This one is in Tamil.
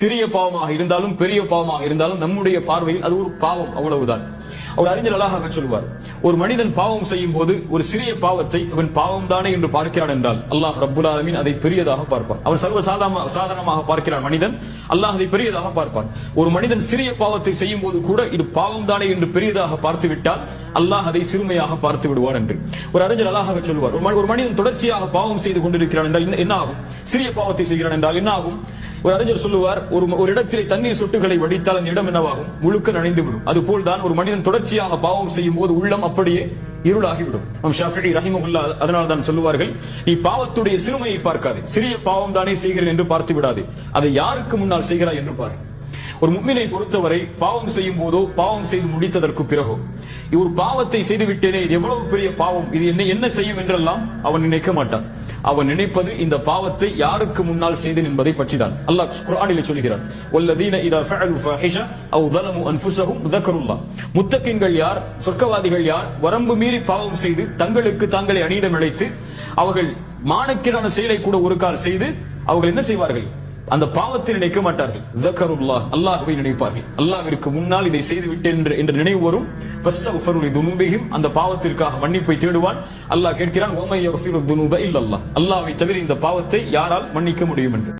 சிறிய பாவமாக இருந்தாலும் பெரிய பாவமாக இருந்தாலும் நம்முடைய பார்வையில் அது ஒரு பாவம், அவ்வளவுதான். அவர் அறிஞர் அழகாக சொல்வார், ஒரு மனிதன் பாவம் செய்யும் போது ஒரு சிறிய பாவத்தை அவன் பாவம் தானே என்று பார்க்கிறான் என்றால் அல்லாஹ் ரப்புல் ஆலமீன் அதை பெரியதாக பார்ப்பான். அவன் சர்வ சாதாரணமாக பார்க்கிறான் மனிதன், அல்லாஹ் அதை பெரியதாக பார்ப்பான். ஒரு மனிதன் சிறிய பாவத்தை செய்யும் போது கூட இது பாவம் தானே என்று பெரியதாக பார்த்து விட்டால் அல்லாஹ் அதை சிறுமையாக பார்த்து விடுவான் என்று ஒரு அறிஞர் அழகாக சொல்வார். ஒரு மனிதன் தொடர்ச்சியாக பாவம் செய்து கொண்டிருக்கிறான் என்றால் என்ன ஆகும்? சிறிய பாவத்தை செய்கிறான் என்றால் என்ன ஆகும்? ஒரு அறிஞர் சொல்லுவார், ஒரு இடத்திலே தண்ணீர் சொட்டுகளை வடித்தால் அந்த இடம் என்னவாகும்? முழுக்க நனைந்துவிடும். அதுபோல் தான் ஒரு மனிதன் தொடர்ச்சியாக பாவம் செய்யும் போது உள்ளம் அப்படியே இருளாகிவிடும். ஷாஃபிஈ ரஹிமஹுல்லாஹ் அதனால் தான் சொல்லுவார்கள், நீ பாவத்துடைய சிறுமையை பார்க்காதே, சிறிய பாவம் தானே செய்கிறேன் என்று பார்த்து விடாதே, அதை யாருக்கு முன்னால் செய்கிறாய் என்று பாரு. ஒரு முஃமினை பொறுத்தவரை பாவம் செய்யும் போதோ பாவம் செய்து முடித்ததற்கு பிறகோ ஒரு பாவத்தை செய்து விட்டேனே, இது எவ்வளவு பெரிய பாவம், இது என்ன செய்யும் என்றெல்லாம் அவன் நினைக்க மாட்டான். அவன் நினைப்பது இந்த பாவத்தை யாருக்கு முன்னால் செய்தேன் என்பதை பற்றிதான். அல்லாஹ் குர்ஆனிலே சொல்கிறான், வல்லதீன இதா ஃபஅலு ஃபாஹிஷா அவ் ஸலமு அன்ஃபுஸஹும் ذكرுல்லாஹ். முத்தகின்கள் யார், சொர்க்கவாதிகள் யார், வரம்பு மீறி பாவம் செய்து தங்களுக்கு தாங்களே அநீதம் இழைத்து அவர்கள் மானக்கேடான செயலை கூட ஒரு கால் செய்து அவர்கள் என்ன செய்வார்கள்? அந்த பாவத்தை நினைக்க மாட்டார்கள். ذكرுல்லாஹ், அல்லாஹ்வை நினைப்பார்கள். அல்லாஹ்விற்கு முன்னால் இதை செய்து விட்டேன் என்ற நினைவு வரும். ஃபஸ்தக்ஃபிரு லிதுனூபிஹிம், அந்த பாவத்திற்காக மன்னிப்பை தேடுவான். அல்லாஹ் கேட்கிறான், வமை யக்ஃபிரு ذுனூப இல்லல்லாஹ், அல்லாஹ்வை தவிர இந்த பாவத்தை யாரால் மன்னிக்க முடியும் என்று.